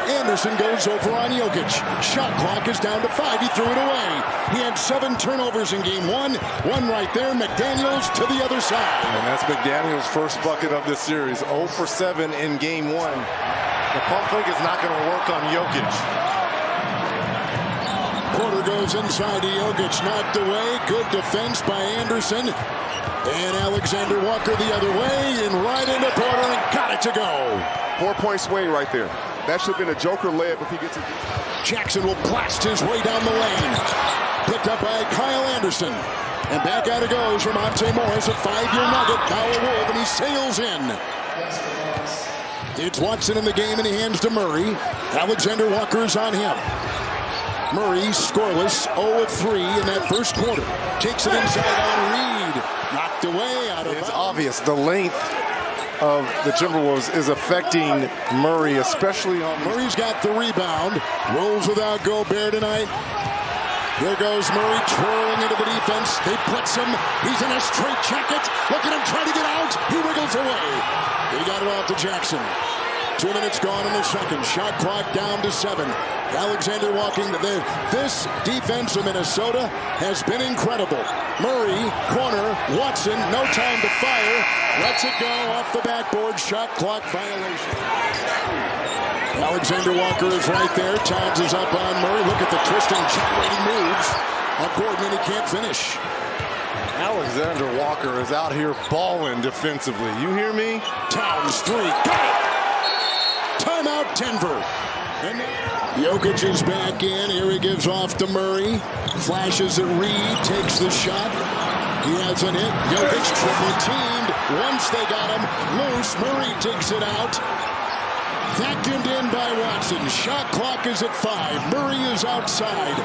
Anderson goes over on Jokic. Shot clock is down to 5. He threw it away. He had 7 turnovers in game 1. One right there. McDaniels to the other side. And that's McDaniels' first bucket of this series. 0 for 7 in game 1. The pump fake is not going to work on Jokic. Porter goes inside to Jokic. Knocked away. Good defense by Anderson. And Alexander Walker the other way. And right into Porter and got it to go. 4-point swing right there. That should have been a Joker layup if he gets it. Jackson will blast his way down the lane. Picked up by Kyle Anderson. And back out it goes from Monte Morris, a 5-year Nugget. Kyle Wolf, and he sails in. It's Watson in the game, and he hands to Murray. Alexander Walker is on him. Murray scoreless, 0 of 3 in that first quarter. Takes it inside on Reed. Knocked away out of bounds. It's obvious the length of the Timberwolves is affecting Murray, especially on... Murray's got the rebound. Rolls without Gobert tonight. Here goes Murray twirling into the defense. They blitz him. He's in a straight jacket. Look at him trying to get out. He wiggles away. He got it off to Jackson. 2 minutes gone in the second. Shot clock down to 7. Alexander walking. This defense of Minnesota has been incredible. Murray, corner, Watson, no time to fire. Lets it go off the backboard. Shot clock violation. Alexander Walker is right there. Towns is up on Murray. Look at the twisting, gyrating moves of Gordon, and he can't finish. Alexander Walker is out here balling defensively. You hear me? Towns 3. Got it! Timeout, Denver. And Jokic is back in. Here he gives off to Murray. Flashes at Reed. Takes the shot. He has an hit. Jokic triple teamed. Once they got him loose, Murray takes it out. Vacuumed in by Watson. Shot clock is at 5. Murray is outside.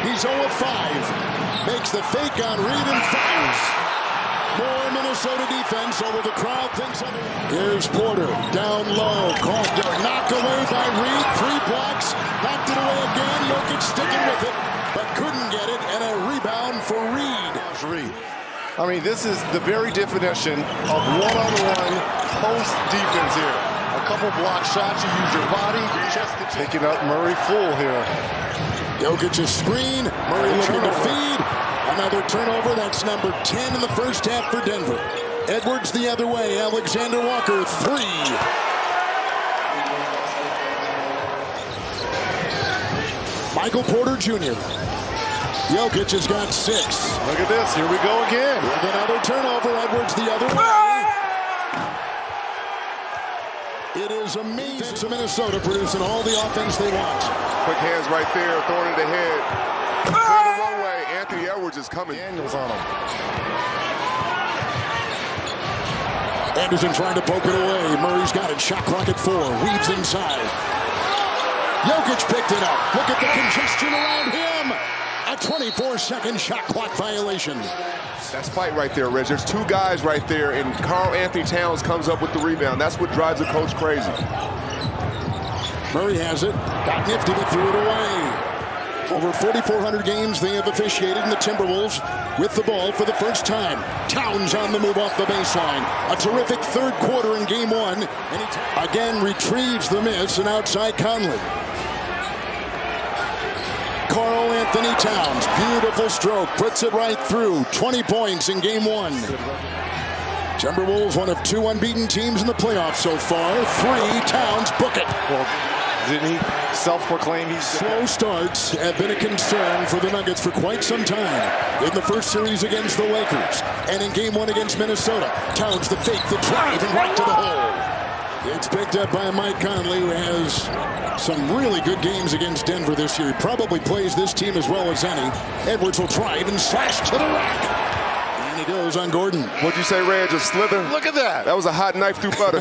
He's 0 of 5. Makes the fake on Reed and fires. More Minnesota defense over the crowd thinks otherwise. Here's Porter down low. Caught knocked away by Reed. 3 blocks. Knocked it away again. Jokic sticking with it, but couldn't get it. And a rebound for Reed. I mean, this is the very definition of one-on-one post defense here. A couple block shots, you use your body, picking up Murray full here. Jokic's screen, Murray looking to feed. Another turnover, that's number 10 in the first half for Denver. Edwards the other way, Alexander Walker 3. Michael Porter Jr. Jokic has got 6. Look at this, here we go again. With another turnover, Edwards the other way. It is amazing to Minnesota producing all the offense they want. Quick hands right there, throwing it ahead. Clear the runway. Anthony Edwards is coming. Daniels on him. Anderson trying to poke it away. Murray's got it. Shot clock at 4. Weaves inside. Jokic picked it up. Look at the congestion around him. A 24-second shot clock violation. That's fight right there, Reg. There's 2 guys right there, and Karl Anthony Towns comes up with the rebound. That's what drives the coach crazy. Murray has it. Got nifty, but threw it away. Over 4,400 games they have officiated in the Timberwolves with the ball for the first time. Towns on the move off the baseline. A terrific third quarter in game 1. And he again retrieves the miss, and outside Conley. Karl Anthony Towns, beautiful stroke, puts it right through. 20 points in game 1. Timberwolves, one of 2 unbeaten teams in the playoffs so far. 3, Towns, book it. Well, didn't he self-proclaim he's... Slow starts have been a concern for the Nuggets for quite some time. In the first series against the Lakers, and in game 1 against Minnesota. Towns the fake, the drive, and right to the hole. It's picked up by Mike Conley, who has some really good games against Denver this year. He probably plays this team as well as any. Edwards will drive and slash to the rack. And he goes on Gordon. What'd you say, Reg? A slither? Look at that. That was a hot knife through butter.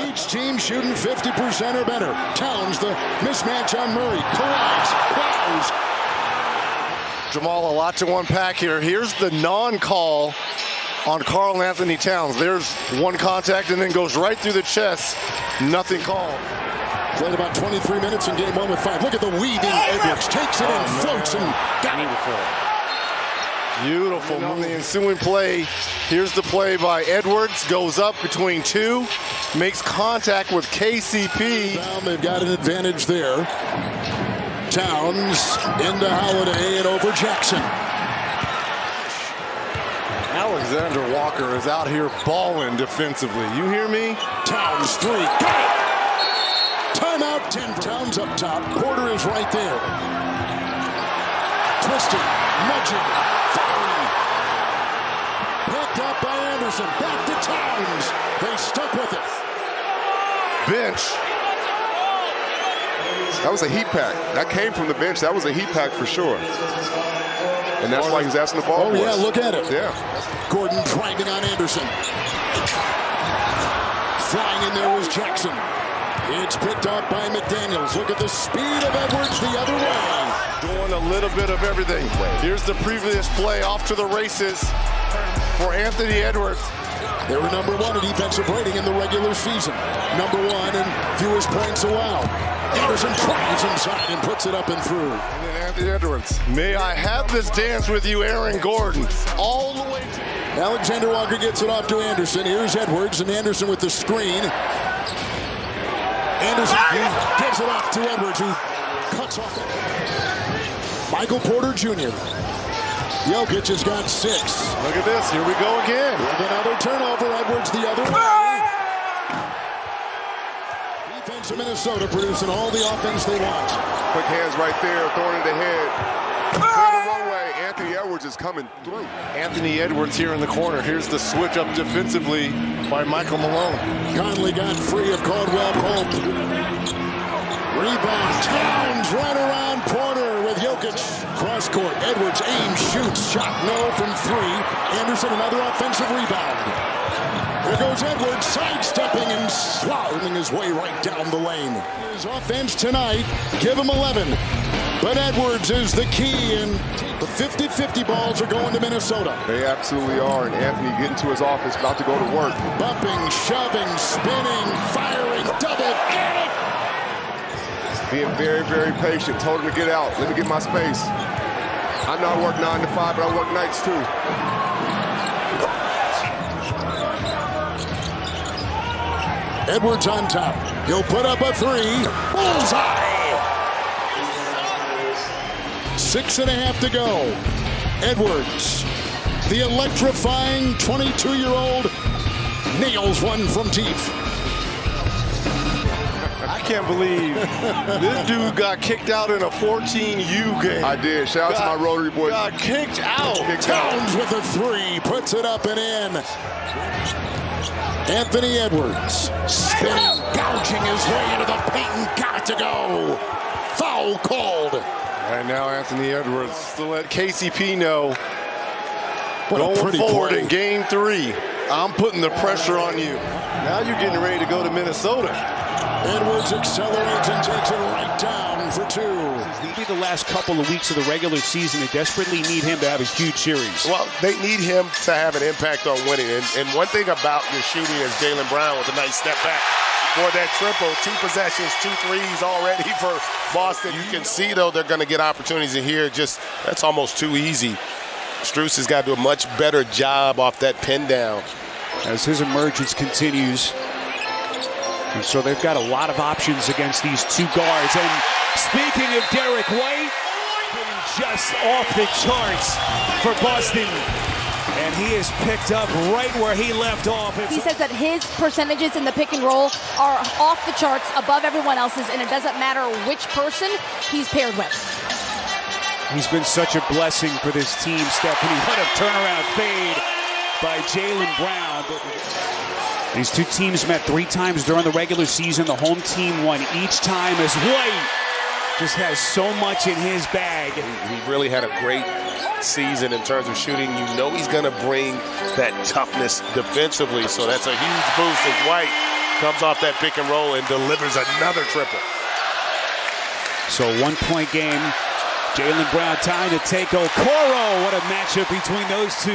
Each team shooting 50% or better. Towns, the mismatch on Murray. Collides, plows. Jamal, a lot to unpack here. Here's the non-call on Karl Anthony Towns. There's one contact and then goes right through the chest. Nothing called. Played about 23 minutes in game 1 with 5. Look at the weaving. Edwards takes it and floats and got it. Beautiful. On the ensuing play, here's the play by Edwards. Goes up between 2. makes contact with KCP. Well, they've got an advantage there. Towns into Holiday and over Jackson. Alexander Walker is out here balling defensively. You hear me? Towns, three. Got it! Timeout, 10. Towns up top. Porter is right there. Twisting, nudging, firing. Picked up by Anderson. Back to Towns. They stuck with it. Bench. That was a heat pack. That came from the bench. That was a heat pack for sure. And that's why he's asking the ball. Oh, yeah, look at it. Yeah. Gordon driving on Anderson. Flying in there was Jackson. It's picked up by McDaniels. Look at the speed of Edwards the other way. Doing a little bit of everything. Here's the previous play off to the races for Anthony Edwards. They were number one in defensive rating in the regular season. Number one in fewest points allowed. Anderson drives inside and puts it up and through. And then Anthony Edwards. May I have this dance with you, Aaron Gordon? All the way to... Alexander Walker gets it off to Anderson. Here's Edwards, and Anderson with the screen. Anderson gives it off to Edwards, who cuts off it. Michael Porter Jr. Jokic has got 6. Look at this. Here we go again. With another turnover, Edwards the other way. Defense of Minnesota producing all the offense they want. Quick hands right there, throwing it ahead. Clear the runway. Anthony Edwards is coming through. Anthony Edwards here in the corner. Here's the switch up defensively by Michael Malone. Conley got free of Caldwell Pope. Rebound. Towns right around Porter with Jokic. Cross court. Edwards aims, shoots. Shot no from 3. Anderson another offensive rebound. There goes Edwards sidestepping and slaloming his way right down the lane. His offense tonight, give him 11. But Edwards is the key, and the 50-50 balls are going to Minnesota. They absolutely are, and Anthony getting to his office, about to go to work. Bumping, shoving, spinning, firing, double, get it! Being very, very patient. Told him to get out. Let me get my space. I know I work 9 to 5, but I work nights too. Edwards on top. He'll put up a 3. Bullseye! 6.5 to go. Edwards, the electrifying 22-year-old, nails one from deep. I can't believe this dude got kicked out in a 14U game. I did. Shout out to my Rotary boys. Got kicked out. Towns with a 3, puts it up and in. Anthony Edwards, spinning, gouging his way into the paint and got it to go. Foul called. Right now, Anthony Edwards to let KCP know, What a going pretty forward play. in game 3, I'm putting the pressure on you. Now you're getting ready to go to Minnesota. Edwards accelerates and takes it right down for 2. Maybe the last couple of weeks of the regular season, they desperately need him to have a huge series. Well, they need him to have an impact on winning. And one thing about your shooting is Jaylen Brown with a nice step back for that triple. 2 possessions, 2 threes already for Boston. You can see, though, they're going to get opportunities in here. Just that's almost too easy. Strus has got to do a much better job off that pin down. As his emergence continues. And so they've got a lot of options against these 2 guards. And speaking of Derek White, been just off the charts for Boston. And he is picked up right where he left off. He says that his percentages in the pick and roll are off the charts, above everyone else's, and it doesn't matter which person he's paired with. He's been such a blessing for this team, Stephanie. What a turnaround fade by Jaylen Brown. These 2 teams met 3 times during the regular season. The home team won each time, as White just has so much in his bag. He really had a great season in terms of shooting. You know he's going to bring that toughness defensively, so that's a huge boost as White comes off that pick and roll and delivers another triple. So 1-point game. Jaylen Brown time to take Okoro. What a matchup between those 2.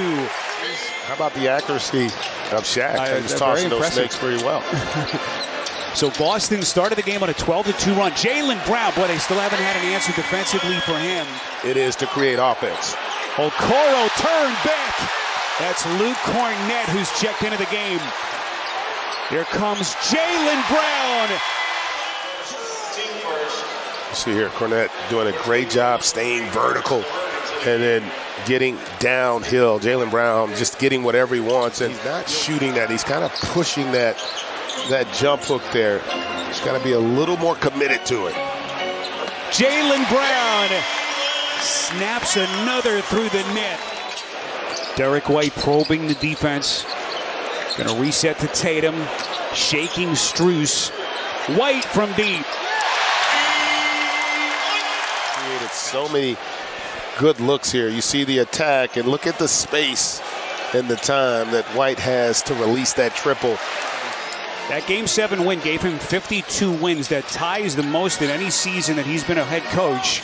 How about the accuracy of Shaq? He's tossing those snakes pretty well. So Boston started the game on a 12-2 run. Jaylen Brown, boy, they still haven't had an answer defensively for him. It is to create offense. Okoro turned back. That's Luke Cornett who's checked into the game. Here comes Jaylen Brown. You see here, Kornet doing a great job staying vertical and then getting downhill. Jaylen Brown just getting whatever he wants and not shooting that. He's kind of pushing that jump hook there. He's got to be a little more committed to it. Jaylen Brown snaps another through the net. Derek White probing the defense. Going to reset to Tatum. Shaking Strus. White from deep. Created so many good looks here. You see the attack, and look at the space and the time that White has to release that triple. That Game 7 win gave him 52 wins. That ties the most in any season that he's been a head coach.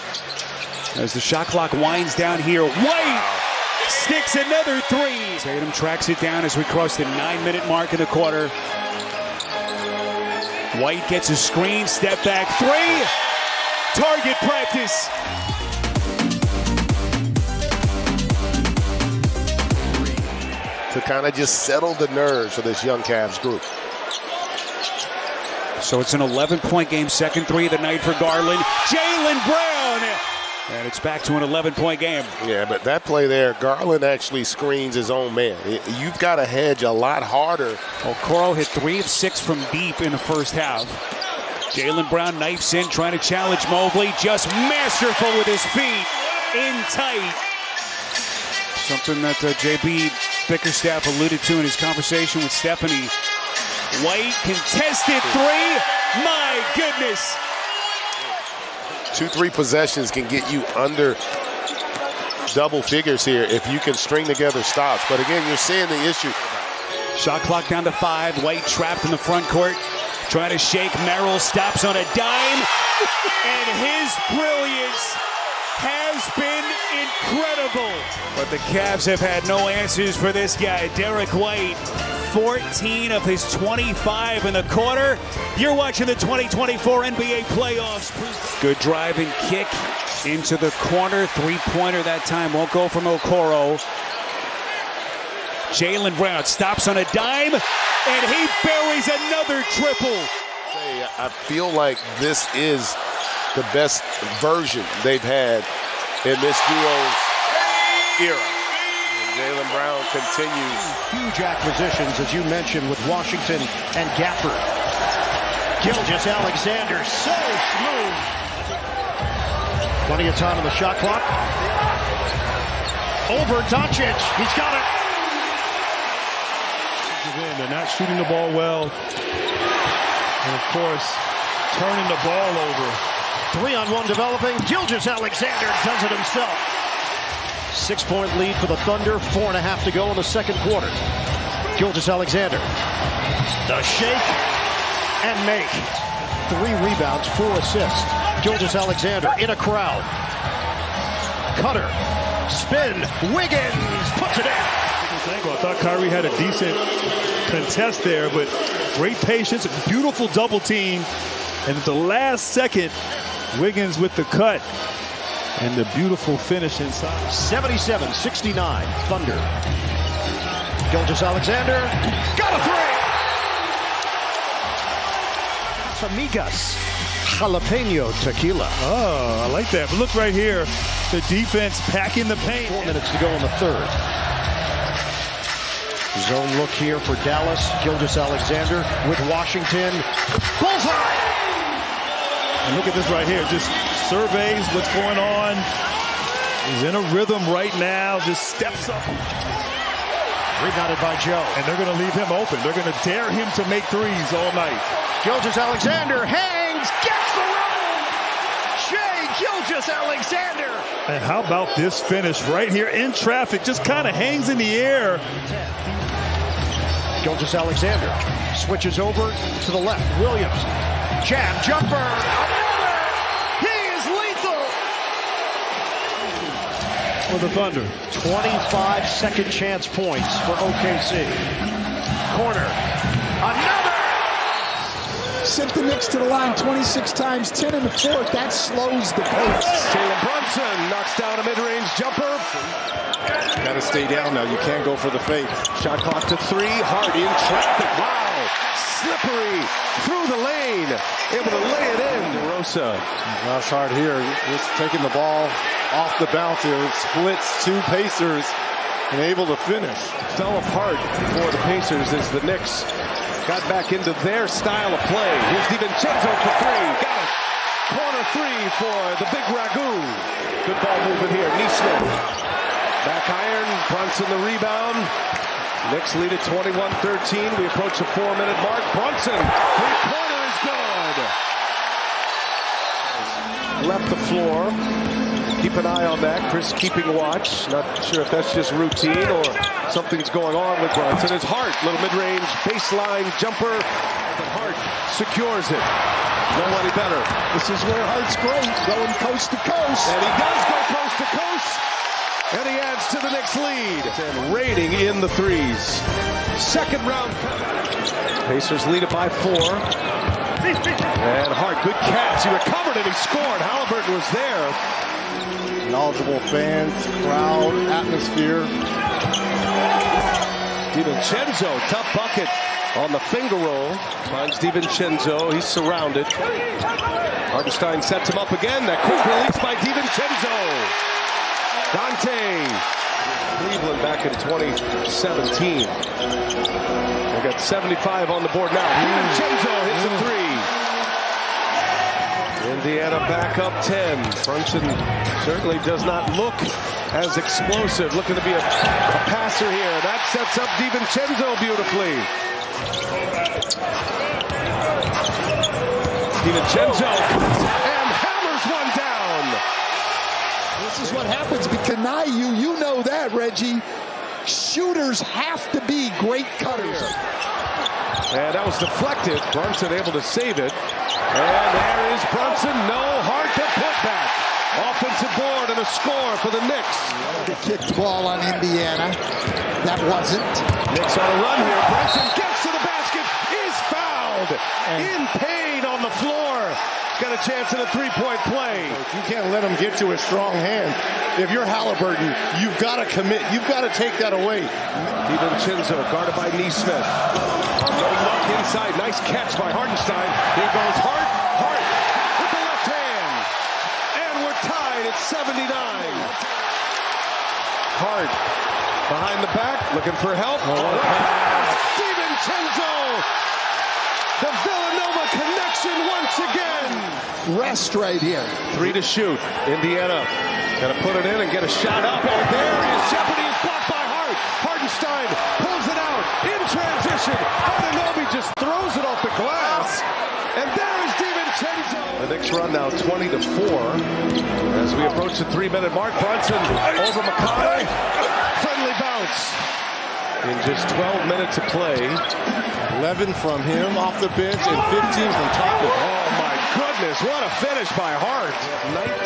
As the shot clock winds down here, White sticks another three. Tatum tracks it down as we cross the 9-minute mark in the quarter. White gets a screen, step back three. Target practice. To kind of just settle the nerves of this young Cavs group. So it's an 11-point game, second three of the night for Garland. Jaylen Brown, and it's back to an 11-point game. Yeah, but that play there, Garland actually screens his own man. You've got to hedge a lot harder. Okoro hit 3 of 6 from deep in the first half. Jaylen Brown knifes in, trying to challenge Mobley. Just masterful with his feet, in tight. Something that J.B. Bickerstaff alluded to in his conversation with Stephanie. White contested three. My goodness. 2-3 possessions can get you under double figures here if you can string together stops. But again, you're seeing the issue. Shot clock down to 5. White trapped in the front court. Trying to shake. Merrill stops on a dime. And his brilliance has been incredible. But the Cavs have had no answers for this guy, Derek White. 14 of his 25 in the quarter. You're watching the 2024 NBA playoffs. Good drive and kick into the corner. Three-pointer that time. Won't go from Okoro. Jaylen Brown stops on a dime, and he buries another triple. I feel like this is the best version they've had in this duo's era. Jaylen Brown continues. Huge acquisitions, as you mentioned, with Washington and Gafford. Gilgeous-Alexander, so smooth. Plenty of time on the shot clock. Over Doncic, he's got it. They're not shooting the ball well. And of course, turning the ball over. 3-on-1 developing. Gilgeous-Alexander does it himself. 6-point lead for the Thunder. 4.5 to go in the second quarter. Gilgeous-Alexander. The shake and make. 3 rebounds, 4 assists. Gilgeous-Alexander in a crowd. Cutter. Spin. Wiggins puts it in. I thought Kyrie had a decent contest there, but great patience, beautiful double team. And at the last second, Wiggins with the cut. And the beautiful finish inside. 77-69, Thunder. Gilgeous-Alexander, got a three! Amigas, jalapeno tequila. Oh, I like that. But look right here, the defense packing the paint. 4 minutes to go in the third. Zone look here for Dallas. Gilgeous-Alexander with Washington. Bullseye! And look at this right here, just surveys what's going on. He's in a rhythm right now, just steps up. Rebounded by Joe. And they're going to leave him open. They're going to dare him to make threes all night. Gilgeous-Alexander hangs, gets the roll! Shai Gilgeous-Alexander! And how about this finish right here in traffic, just kind of hangs in the air. Gilgeous-Alexander switches over to the left. Williams, jab, jumper, another! He is lethal! For the Thunder. 25 second chance points for OKC. Corner, another! Sent the Knicks to the line 26 times, 10 in the fourth. That slows the pace. Jalen Brunson knocks down a mid-range jumper. Got to stay down now. You can't go for the fake. Shot clock to 3. Hardy in traffic. Wow. slippery through the lane, able to lay it in. DeRosa. Josh Hart here, just taking the ball off the bounce here. Splits two Pacers and able to finish. Fell apart for the Pacers as the Knicks got back into their style of play. Here's DiVincenzo for three. Got it. Corner three for the big Ragu. Good ball movement here. Neesmith. Back iron. Brunson the rebound. Knicks lead at 21-13. We approach the 4-minute mark. Brunson. Three-pointer is good. Left the floor. Keep an eye on that. Chris keeping watch. Not sure if that's just routine or something's going on with Brunson. It's Hart. Little mid-range baseline jumper. But Hart secures it. Nobody better. This is where Hart's great, going coast to coast. And he does go coast to coast. And he adds to the Knicks lead. And raiding in the threes. Second round comeback. Pacers lead it by 4. And Hart, good catch. He recovered and he scored. Halliburton was there. Knowledgeable fans, crowd, atmosphere. DiVincenzo, tough bucket on the finger roll. Finds DiVincenzo. He's surrounded. Hartenstein sets him up again. That quick release by DiVincenzo. Dante. Cleveland back in 2017. They got 75 on the board now. DiVincenzo hits a three. Indiana back up 10. Brunson certainly does not look as explosive. Looking to be a passer here. That sets up DiVincenzo beautifully. DiVincenzo and hammers one down. This is what happens because you know that, Reggie. Shooters have to be great cutters. And that was deflected. Brunson able to save it. And there is Brunson. No hard to put back. Offensive board and a score for the Knicks. The kicked ball on Indiana. That wasn't. Knicks on a run here. Brunson gets to the basket. Is fouled. In pain on the floor. Got a chance at a three-point play. You can't let him get to a strong hand. If you're Halliburton, you've got to commit. You've got to take that away. DiVincenzo guarded by Neesmith. No luck inside. Nice catch by Hartenstein. Here goes Hart. Hart with the left hand. And we're tied at 79. Hart behind the back, looking for help. DiVincenzo. The Villanova connection once again. Rest right here. 3 to shoot. Indiana got to put it in and get a shot up. And there is Jeopardy is blocked by Hart. Hartenstein pulls it out in transition. Anunoby just throws it off the glass. And there is DiVincenzo. The Knicks run now 20 to 4 as we approach the 3-minute mark. Brunson over McConnell. Friendly bounce. In just 12 minutes of play. 11 from him off the bench and 15 from top of. Oh my goodness, what a finish by Hart.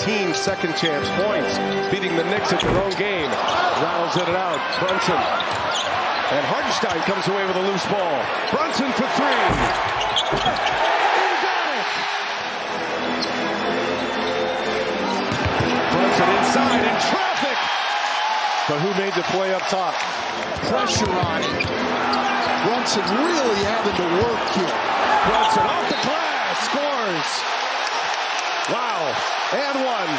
19 second chance points, beating the Knicks at their own game. Rattles it out, Brunson. And Hartenstein comes away with a loose ball. Brunson for three. He got it. Brunson inside in traffic. But who made the play up top? Pressure on him. Brunson really having to work here. Brunson off the glass, scores. Wow, and one.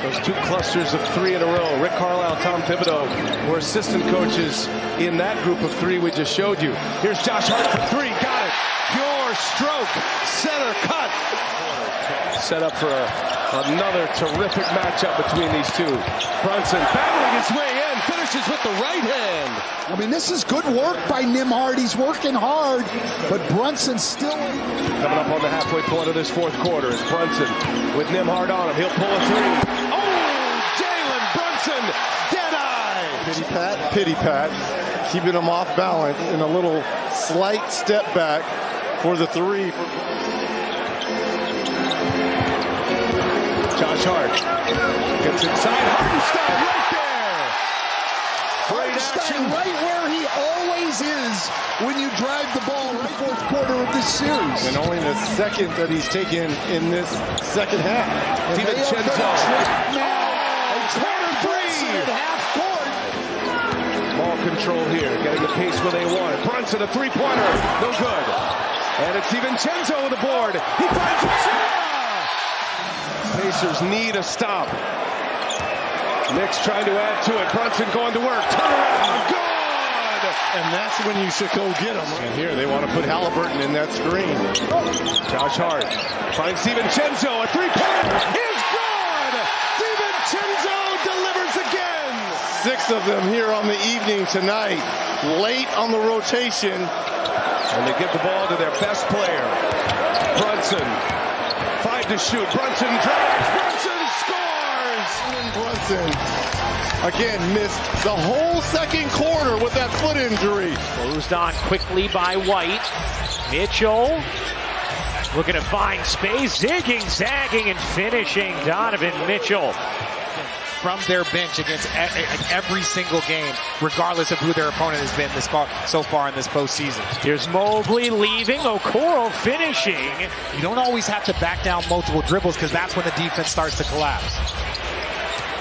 Those two clusters of 3 in a row. Rick Carlisle, Tom Thibodeau were assistant coaches in that group of 3 we just showed you. Here's Josh Hart for 3, got it. Pure stroke, center cut. Set up for another terrific matchup between these two. Brunson battling his way in, finishes with the right hand. I mean, this is good work by Nembhard. He's working hard, but Brunson still. Coming up on the halfway point of this fourth quarter is Brunson with Nembhard on him. He'll pull a 3. Oh, Jalen Brunson, dead eye. Pity pat, keeping him off balance in a little slight step back for the 3. Josh Hart gets inside. Hartenstein right there. Hartenstein right where he always is when you drive the ball in the fourth quarter of this series. And only the second that he's taken in this second half. DiVincenzo. Now, a corner 3 at half court. Ball control here, getting the pace where they want it. Brunson, a three-pointer, no good. And it's DiVincenzo with the board. He finds it. Pacers need a stop. Knicks trying to add to it. Brunson going to work. Turnaround, good! And that's when you should go get him. And here they want to put Halliburton in that screen. Josh Hart finds DiVincenzo. A three-pointer is good! DiVincenzo delivers again! 6 of them here on the evening tonight. Late on the rotation. And they give the ball to their best player. Brunson. 5 to shoot. Brunson drives. Brunson scores! Brunson again missed the whole second quarter with that foot injury. Closed on quickly by White. Mitchell looking to find space, zigging, zagging, and finishing. Donovan Mitchell. From their bench against every single game, regardless of who their opponent has been so far in this postseason. Here's Mobley leaving, Okoro finishing. You don't always have to back down multiple dribbles because that's when the defense starts to collapse.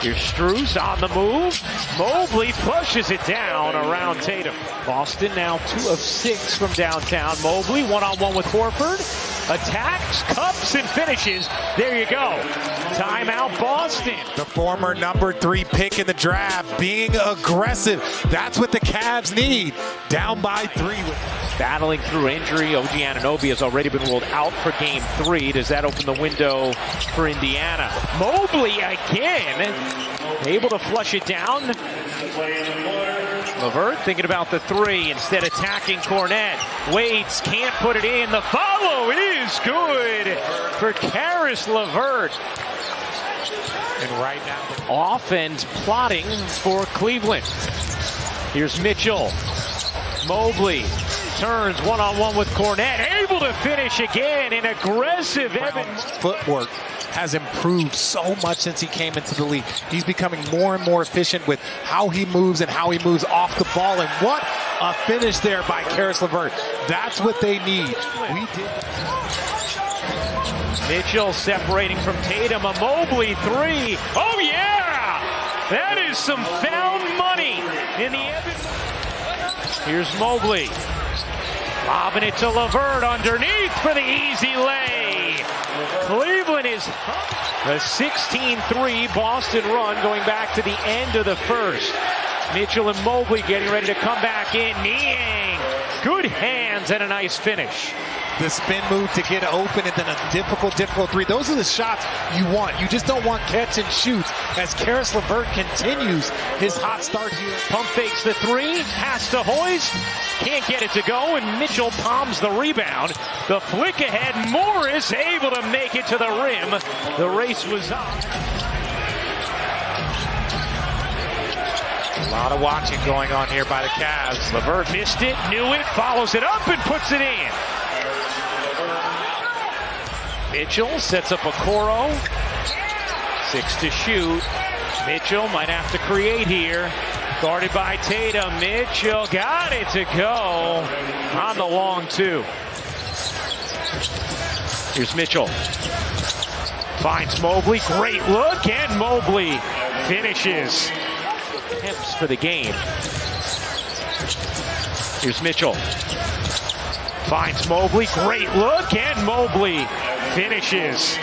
Here's Strus on the move. Mobley pushes it down around Tatum. Boston now 2 of 6 from downtown. Mobley one-on-one with Horford. Attacks, cups, and finishes. There you go. Timeout, Boston. The former number 3 pick in the draft being aggressive. That's what the Cavs need. Down by 3. Battling through injury. OG Anunoby has already been ruled out for game 3. Does that open the window for Indiana? Mobley again. Able to flush it down. LeVert thinking about the 3 instead attacking Cornet. Waits, can't put it in. The follow is good for Caris LeVert. And right now, offense plotting for Cleveland. Here's Mitchell. Mobley turns one-on-one with Cornet. Able to finish again. An aggressive Evans. Footwork has improved so much since he came into the league. He's becoming more and more efficient with how he moves and how he moves off the ball. And what a finish there by Caris LeVert. That's what they need. Mitchell separating from Tatum. A Mobley 3. Oh, yeah! That is some found money in the Evans. Here's Mobley. Lobbing it to LeVert underneath for the easy lay. Cleveland is a 16-3 Boston run going back to the end of the first. Mitchell and Mobley getting ready to come back in. Niang. Good hands and a nice finish. The spin move to get open and then a difficult 3. Those are the shots you want. You just don't want catch and shoots as Caris LeVert continues his hot start here. Pump fakes the 3, has to hoist, can't get it to go, and Mitchell palms the rebound. The flick ahead, Morris able to make it to the rim. The race was on. A lot of watching going on here by the Cavs. LeVert missed it, knew it, follows it up and puts it in. Mitchell sets up Okoro. 6 to shoot. Mitchell might have to create here. Guarded by Tatum. Mitchell got it to go on the long 2. Here's Mitchell. Finds Mobley. Great look, and Mobley finishes. Attempts for the game. Here's Mitchell. Finds Mobley. Great look, and Mobley finishes.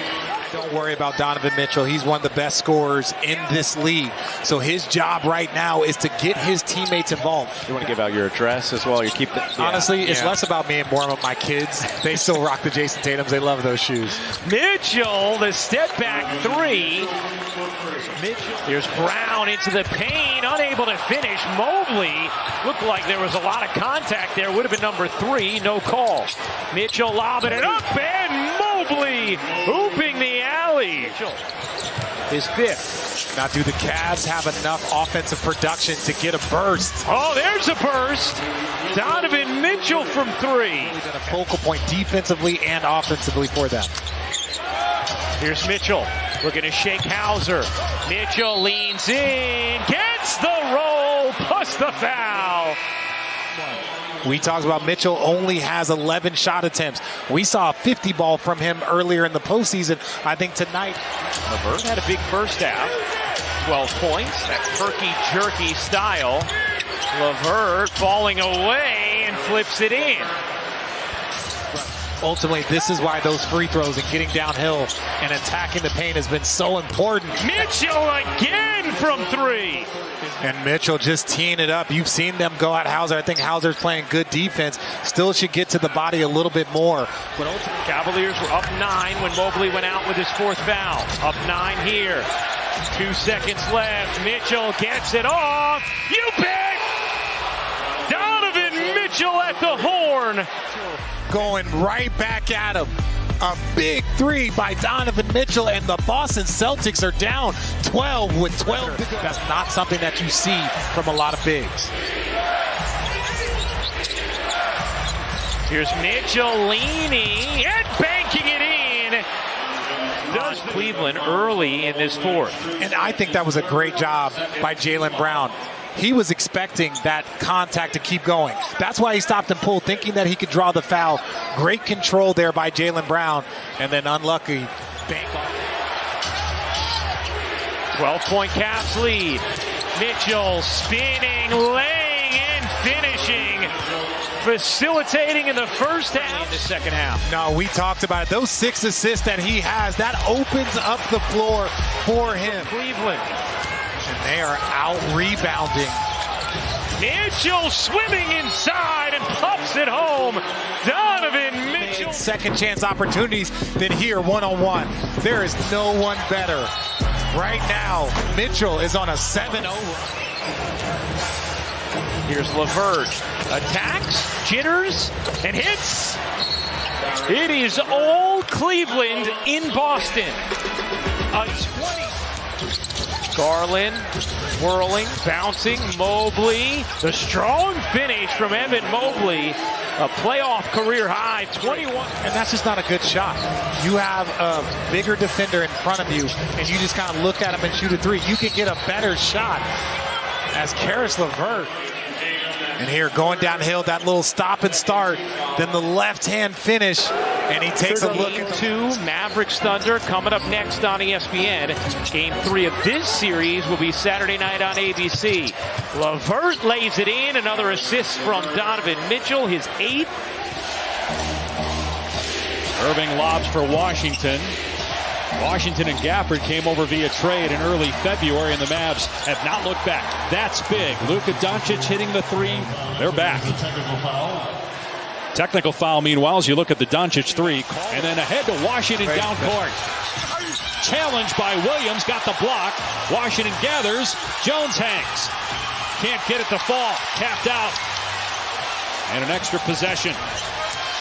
Don't worry about Donovan Mitchell. He's one of the best scorers in this league. So his job right now is to get his teammates involved. You want to give out your address as well? You keep the, honestly, it's less about me and more about my kids. They still rock the Jason Tatums. They love those shoes. Mitchell, the step back 3. Mitchell. Here's Brown into the paint, unable to finish. Mobley looked like there was a lot of contact there. Would have been number 3, no call. Mitchell lobbing it up, and Mobley hooping the alley. His 5th. Now, do the Cavs have enough offensive production to get a burst? Oh, there's a burst. Donovan Mitchell from 3. He's been a focal point defensively and offensively for them. Here's Mitchell looking to shake Hauser. Mitchell leans in, gets the roll, plus the foul. We talked about Mitchell only has 11 shot attempts. We saw a 50 ball from him earlier in the postseason. I think tonight, LeVert had a big first half. 12 points. That's perky jerky style. LeVert falling away and flips it in. Ultimately, this is why those free throws and getting downhill and attacking the paint has been so important. Mitchell again from three. And Mitchell just teeing it up. You've seen them go at Hauser. I think Hauser's playing good defense. Still should get to the body a little bit more. But ultimately, Cavaliers were up 9 when Mobley went out with his 4th foul. Up 9 here. 2 seconds left. Mitchell gets it off. You bet! Donovan Mitchell at the horn. Going right back at him. A big 3 by Donovan Mitchell, and the Boston Celtics are down 12 with 12 to go. That's not something that you see from a lot of bigs. Here's Mitchell leaning and banking it in. Does Cleveland early in this 4th. And I think that was a great job by Jaylen Brown. He was expecting that contact to keep going. That's why he stopped and pulled, thinking that he could draw the foul. Great control there by Jaylen Brown, and then unlucky. 12-point Cavs lead. Mitchell spinning, laying in, finishing, facilitating in the first half. In the second half. No, we talked about it. Those 6 assists that he has, that opens up the floor for him. Cleveland. And they are out rebounding. Mitchell swimming inside and pops it home. Donovan Mitchell. Second chance opportunities than here one-on-one. There is no one better. Right now, Mitchell is on a 7-0 run. Here's LeVert. Attacks, jitters, and hits. It is all Cleveland in Boston. A 20. Garland whirling, bouncing, Mobley. The strong finish from Evan Mobley. A playoff career high, 21. And that's just not a good shot. You have a bigger defender in front of you, and you just kind of look at him and shoot a 3. You can get a better shot as Caris LeVert. And here, going downhill, that little stop and start, then the left-hand finish, and he takes a look at 2, Mavericks Thunder coming up next on ESPN. Game 3 of this series will be Saturday night on ABC. LeVert lays it in, another assist from Donovan Mitchell, his 8th. Irving lobs for Washington. Washington and Gafford came over via trade in early February, and the Mavs have not looked back. That's big. Luka Doncic hitting the 3. They're back. Technical foul, meanwhile, as you look at the Doncic 3. And then ahead to Washington down court. Challenged by Williams, got the block. Washington gathers. Jones hangs. Can't get it to fall. Tapped out. And an extra possession.